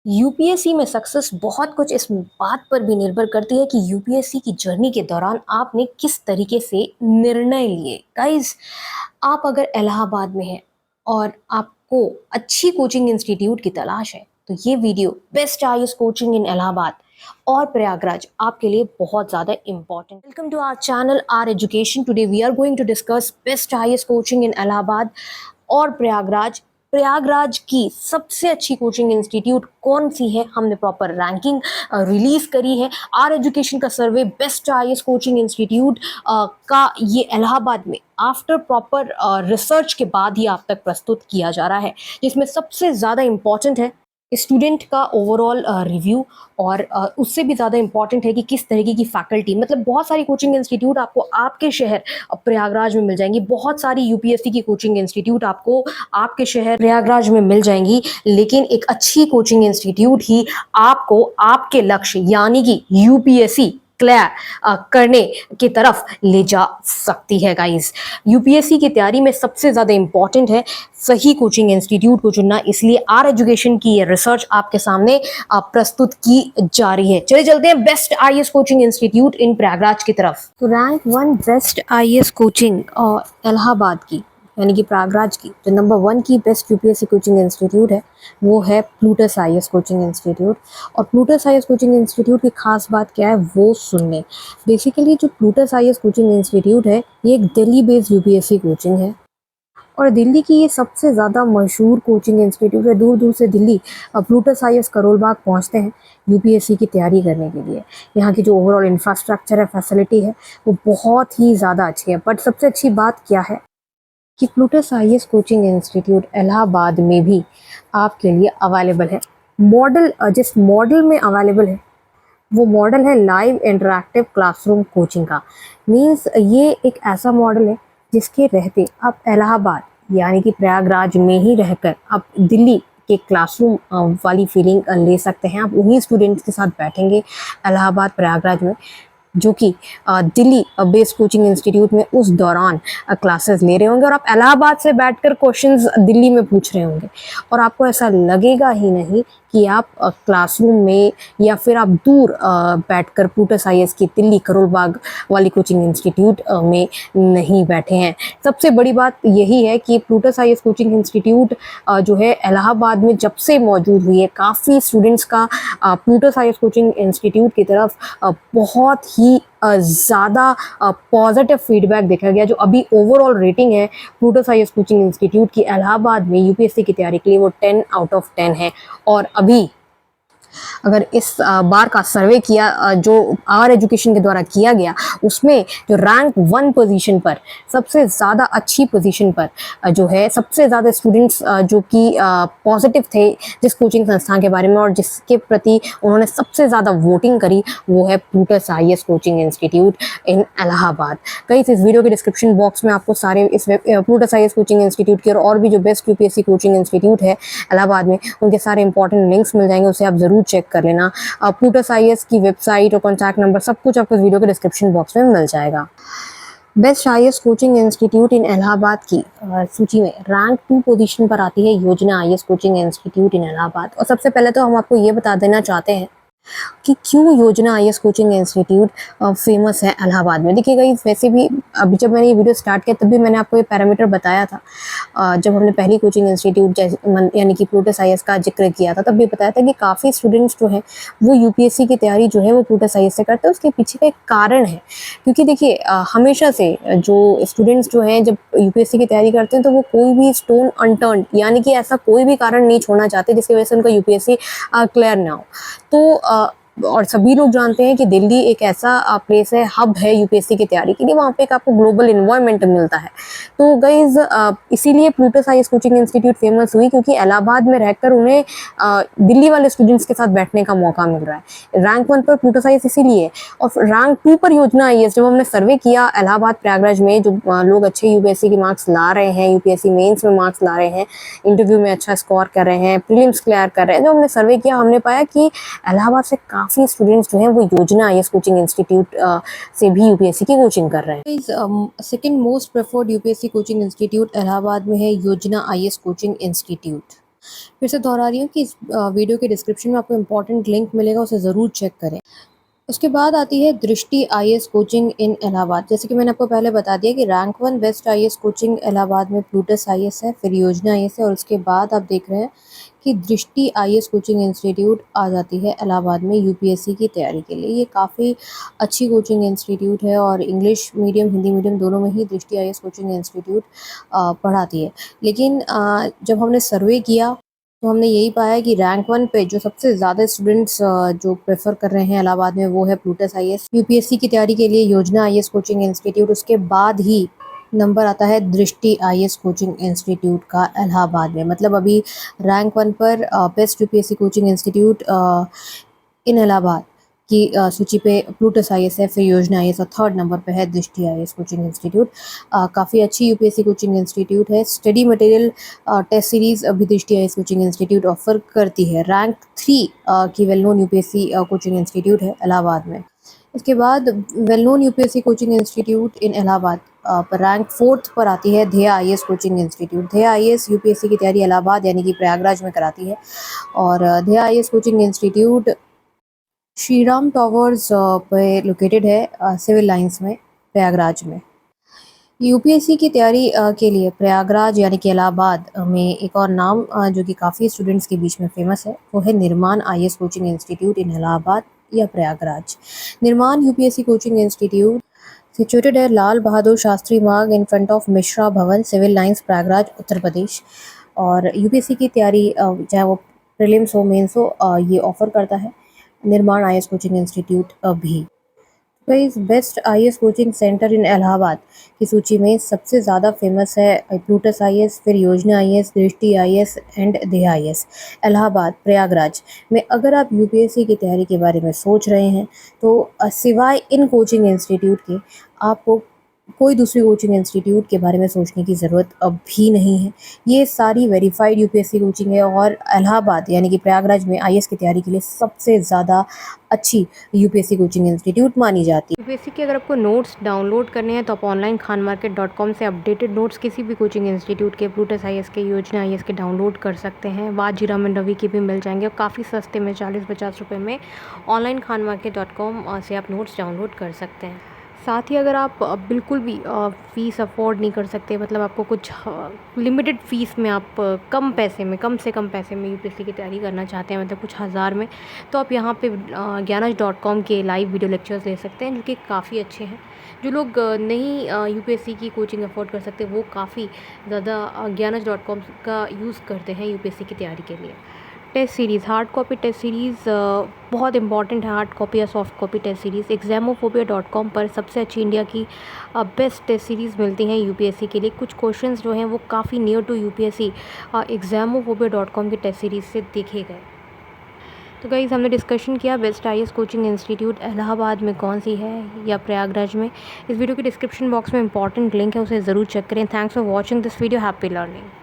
UPSC में success बहुत कुछ इस बात पर भी निर्भर करती है कि यूपीएससी की जर्नी के दौरान आपने किस तरीके से निर्णय लिए। गाइस, आप अगर इलाहाबाद में हैं और आपको अच्छी कोचिंग इंस्टीट्यूट की तलाश है तो ये video best IAS coaching in Allahabad और प्रयागराज आपके लिए बहुत ज़्यादा important. Welcome to our channel R education. Today we are going to discuss best IAS coaching in Allahabad और प्रयागराज। प्रयागराज की सबसे अच्छी कोचिंग इंस्टीट्यूट कौन सी है, हमने प्रॉपर रैंकिंग रिलीज करी है। आर एजुकेशन का सर्वे बेस्ट आईएएस कोचिंग इंस्टीट्यूट का ये इलाहाबाद में आफ्टर प्रॉपर रिसर्च के बाद ही आप तक प्रस्तुत किया जा रहा है, जिसमें सबसे ज़्यादा इम्पॉर्टेंट है स्टूडेंट का ओवरऑल रिव्यू और उससे भी ज़्यादा इम्पॉर्टेंट है कि किस तरीके की फैकल्टी। मतलब बहुत सारी कोचिंग इंस्टीट्यूट आपको आपके शहर प्रयागराज में मिल जाएंगी, बहुत सारी यूपीएससी की कोचिंग इंस्टीट्यूट आपको आपके शहर प्रयागराज में मिल जाएंगी, लेकिन एक अच्छी कोचिंग इंस्टीट्यूट ही आपको आपके लक्ष्य यानी कि यूपीएससी क्लियर करने की तरफ ले जा सकती है। गाइस, यूपीएससी की तैयारी में सबसे ज़्यादा इम्पॉर्टेंट है सही कोचिंग इंस्टीट्यूट को चुनना, इसलिए आर एजुकेशन की ये रिसर्च आपके सामने प्रस्तुत की जा रही है। चलिए चलते हैं बेस्ट आईएएस कोचिंग इंस्टीट्यूट इन प्रयागराज की तरफ। तो rank 1 best IAS coaching Allahabad की यानी कि प्रयागराज की जो नंबर 1 की बेस्ट यूपीएससी कोचिंग इंस्टीट्यूट है वो है प्लूटस आईएएस कोचिंग इंस्टीट्यूट। और प्लूटस आईएएस कोचिंग इंस्टीट्यूट की खास बात क्या है वो सुन लें। बेसिकली जो प्लूटस आईएएस कोचिंग इंस्टीट्यूट है ये एक दिल्ली बेस्ड यूपीएससी कोचिंग है और दिल्ली की ये सबसे ज़्यादा मशहूर कोचिंग इंस्टीट्यूट है। दूर दूर से दिल्ली प्लूटस आईएएस करोल बाग पहुँचते हैं यूपीएससी की तैयारी करने के लिए। यहाँ की जो ओवरऑल इंफ्रास्ट्रक्चर है, फैसिलिटी है, वो बहुत ही ज़्यादा अच्छी है। बट सबसे अच्छी बात क्या है कि Plutus IAS coaching institute Allahabad में भी आपके लिए अवेलेबल है। मॉडल जिस मॉडल में अवेलेबल है वो मॉडल है लाइव इंटरैक्टिव क्लासरूम कोचिंग का। मींस ये एक ऐसा मॉडल है जिसके रहते आप इलाहाबाद यानी कि प्रयागराज में ही रहकर आप दिल्ली के क्लासरूम वाली फीलिंग ले सकते हैं। आप उन्हीं स्टूडेंट्स के साथ बैठेंगे इलाहाबाद प्रयागराज में जो कि दिल्ली बेस्ड कोचिंग इंस्टीट्यूट में उस दौरान क्लासेस ले रहे होंगे और आप इलाहाबाद से बैठकर क्वेश्चंस दिल्ली में पूछ रहे होंगे और आपको ऐसा लगेगा ही नहीं कि आप क्लासरूम में या फिर आप दूर बैठकर प्लूटस आईएएस की दिल्ली करोल बाग वाली कोचिंग इंस्टीट्यूट में नहीं बैठे हैं। सबसे बड़ी बात यही है कि प्लूटस आईएएस कोचिंग इंस्टीट्यूट जो है इलाहाबाद में जब से मौजूद हुई है, काफ़ी स्टूडेंट्स का प्लूटस आईएएस कोचिंग इंस्टीट्यूट की तरफ बहुत ही ज़्यादा पॉजिटिव फीडबैक देखा गया। जो अभी ओवरऑल रेटिंग है प्लूटस आईएएस कोचिंग इंस्टीट्यूट की इलाहाबाद में यूपीएससी की तैयारी के लिए वो 10 आउट ऑफ 10 है। और अभी अगर इस बार का सर्वे किया जो आर एजुकेशन के द्वारा किया गया उसमें जो रैंक 1 पोजीशन पर सबसे ज़्यादा अच्छी पोजीशन पर जो है सबसे ज़्यादा स्टूडेंट्स जो कि पॉजिटिव थे जिस कोचिंग संस्थान के बारे में और जिसके प्रति उन्होंने सबसे ज़्यादा वोटिंग करी वो है प्लूटस आईएएस कोचिंग इंस्टीट्यूट इन इलाहाबाद। कई इस वीडियो के डिस्क्रिप्शन बॉक्स में आपको सारे इस प्लूटस आईएएस कोचिंग इंस्टीट्यूट की और भी जो बेस्ट यूपीएससी कोचिंग इंस्टीट्यूट है इलाहाबाद में उनके सारे इंपॉर्टेंट लिंक्स मिल जाएंगे, उसे आप ज़रूर चेक कर लेना। प्लूटस आईएएस की वेबसाइट और कॉन्टैक्ट नंबर सब कुछ आपको वीडियो के डिस्क्रिप्शन बॉक्स में मिल जाएगा। बेस्ट आईएएस कोचिंग इंस्टीट्यूट इन इलाहाबाद की सूची में रैंक 2 पोजीशन पर आती है योजना आईएएस कोचिंग इंस्टीट्यूट इन इलाहाबाद। और सबसे पहले तो हम आपको ये बता देना चाहते हैं कि क्यों योजना आईएएस कोचिंग इंस्टीट्यूट फेमस है इलाहाबाद में। देखिएगा, वैसे भी अभी जब मैंने ये वीडियो स्टार्ट किया तब भी मैंने आपको ये पैरामीटर बताया था। जब हमने पहली कोचिंग इंस्टीट्यूट यानी कि प्लूटस आईएएस का जिक्र किया था तब भी बताया था कि काफ़ी स्टूडेंट्स जो हैं वो यूपीएससी की तैयारी जो है वो प्लूटस आईएएस से करते हैं। उसके पीछे का एक कारण है, क्योंकि देखिए हमेशा से जो स्टूडेंट्स जो हैं जब यूपीएससी की तैयारी करते हैं तो वो कोई भी स्टोन अनटर्न्ड यानी कि ऐसा कोई भी कारण नहीं छोड़ना चाहते जिसकी वजह से उनका यूपीएससी क्लियर ना हो। तो और सभी लोग जानते हैं कि दिल्ली एक ऐसा प्लेस है, हब है यूपीएससी की तैयारी के लिए। वहाँ पे एक आपको ग्लोबल इन्वायरमेंट मिलता है। तो गाइज इसीलिए Plutus IAS coaching institute famous हुई क्योंकि इलाहाबाद में रहकर उन्हें दिल्ली वाले स्टूडेंट्स के साथ बैठने का मौका मिल रहा है। रैंक 1 पर प्लूटस आईएएस इसीलिए, और रैंक 2 पर योजना आईएएस। जब हमने सर्वे किया इलाहाबाद प्रयागराज में जो लोग अच्छे यूपीएससी के मार्क्स ला रहे हैं, यूपीएससी मेन्स में मार्क्स ला रहे हैं, इंटरव्यू में अच्छा स्कोर कर रहे हैं, प्रीलिम्स क्लियर कर रहे हैं, जब हमने सर्वे किया हमने पाया कि इलाहाबाद से काफ़ी स्टूडेंट्स जो हैं वो योजना आईएएस कोचिंग इंस्टीट्यूट से भी यूपीएससी की कोचिंग कर रहे हैं। Second most preferred UPSC coaching institute Allahabad में है योजना आईएएस कोचिंग इंस्टीट्यूट। फिर से दोहरा रही हूँ कि इस वीडियो के डिस्क्रिप्शन में आपको इम्पोर्टेंट लिंक मिलेगा, उसे ज़रूर चेक करें। उसके बाद आती है दृष्टि आईएएस कोचिंग इन इलाहाबाद। जैसे कि मैंने आपको पहले बता दिया कि rank 1 best IAS coaching Allahabad में प्लूटस आईएएस है, फिर योजना आईएएस है और उसके बाद आप देख रहे हैं कि दृष्टि आईएएस कोचिंग इंस्टीट्यूट आ जाती है इलाहाबाद में यूपीएससी की तैयारी के लिए। ये काफ़ी अच्छी कोचिंग इंस्टीट्यूट है और इंग्लिश मीडियम, हिंदी मीडियम दोनों में ही दृष्टि आईएएस कोचिंग इंस्टीट्यूट पढ़ाती है। लेकिन जब हमने सर्वे किया तो हमने यही पाया है कि रैंक 1 पे जो सबसे ज़्यादा स्टूडेंट्स जो प्रेफ़र कर रहे हैं इलाहाबाद में वो है प्लूटस आईएएस। यूपीएससी की तैयारी के लिए योजना आईएएस कोचिंग इंस्टीट्यूट, उसके बाद ही नंबर आता है दृष्टि आईएएस कोचिंग इंस्टीट्यूट का इलाहाबाद में। मतलब अभी रैंक 1 पर बेस्ट यूपीएससी कोचिंग इंस्टीट्यूट इन इलाहाबाद की सूची पे प्लूटस आईएएस है, फिर योजना आईएएस और थर्ड नंबर पे है दृष्टि आईएएस कोचिंग इंस्टीट्यूट। काफ़ी अच्छी यूपीएससी कोचिंग इंस्टीट्यूट है। स्टडी मटेरियल टेस्ट सीरीज़ अभी दृष्टि आईएएस कोचिंग इंस्टीट्यूट ऑफर करती है। रैंक 3 की well known UPSC coaching institute है इलाहाबाद में। इसके बाद well known UPSC coaching institute इन इलाहाबाद पर रैंक 4th पर आती है ध्येय आईएएस कोचिंग इंस्टीट्यूट। ध्येय आईएएस यूपीएससी की तैयारी इलाहाबाद यानी कि प्रयागराज में कराती है और ध्येय IAS coaching institute Shriram towers पे लोकेटेड है सिविल लाइंस में, प्रयागराज में। यूपीएससी की तैयारी के लिए प्रयागराज यानी कि इलाहाबाद में एक और नाम जो कि काफ़ी स्टूडेंट्स के बीच में फेमस है, वो है निर्माण आईएएस कोचिंग इंस्टीट्यूट इन इलाहाबाद या प्रयागराज। निर्माण यूपीएससी कोचिंग इंस्टीट्यूट सिचुएटेड है लाल बहादुर शास्त्री मार्ग इन फ्रंट ऑफ मिश्रा भवन, सिविल लाइंस, प्रयागराज, उत्तर प्रदेश। और यूपीएससी की तैयारी चाहे वो प्रीलिम्स हो, मेंस हो, ये ऑफर करता है निर्माण आईएएस कोचिंग इंस्टीट्यूट भी। Guys, best IAS coaching centre in Allahabad की सूची में सबसे ज़्यादा फेमस है प्लूटस आईएएस, फिर योजना आईएएस, दृष्टि आईएएस एंड ध्येय आईएएस। इलाहाबाद, प्रयागराज में अगर आप यूपीएससी की तैयारी के बारे में सोच रहे हैं तो सिवाय इन कोचिंग इंस्टीट्यूट के आपको कोई दूसरी कोचिंग इंस्टीट्यूट के बारे में सोचने की ज़रूरत अब भी नहीं है। ये सारी वेरीफाइड यूपीएससी कोचिंग है और इलाहाबाद यानी कि प्रयागराज में आईएएस की तैयारी के लिए सबसे ज़्यादा अच्छी यूपीएससी कोचिंग इंस्टीट्यूट मानी जाती है। यूपीएससी के अगर आपको नोट्स डाउनलोड करने हैं तो आप ऑनलाइन खानमार्केट.com से अपडेटेड नोट्स किसी भी कोचिंग इंस्टीट्यूट के, प्लूटस आईएएस के, योजना आईएएस के डाउनलोड कर सकते हैं। वाजीराम एंड रवि के भी मिल जाएंगे और काफ़ी सस्ते में 40-50 रुपये में ऑनलाइन खानमार्केट.com से आप नोट्स डाउनलोड कर सकते हैं। साथ ही अगर आप बिल्कुल भी फ़ीस अफोर्ड नहीं कर सकते, मतलब आपको कुछ लिमिटेड फ़ीस में आप कम पैसे में, कम से कम पैसे में यूपीएससी की तैयारी करना चाहते हैं, मतलब कुछ हज़ार में, तो आप यहाँ पे ज्ञानज.com के लाइव वीडियो लेक्चर्स ले सकते हैं जो कि काफ़ी अच्छे हैं। जो लोग नहीं यूपीएससी की कोचिंग अफोर्ड कर सकते वो काफ़ी ज़्यादा ज्ञानज.com का यूज़ करते हैं यूपीएससी की तैयारी के लिए। Test series, hard copy test series बहुत इंपॉर्टेंट है। हार्ड कॉपी या soft copy test series examophobia.com पर सबसे अच्छी इंडिया की बेस्ट टेस्ट सीरीज़ मिलती हैं यूपीएससी के लिए। कुछ क्वेश्चंस जो हैं वो काफ़ी नियर टू यूपीएससी examophobia.com की टेस्ट सीरीज़ से देखे गए। तो गाइज़, हमने डिस्कशन किया best IAS coaching institute Allahabad में कौन सी है या प्रयागराज में। इस वीडियो के डिस्क्रिप्शन बॉक्स में इंपॉर्टेंट लिंक है, उसे ज़रूर चेक करें। Thanks for watching this video. Happy learning.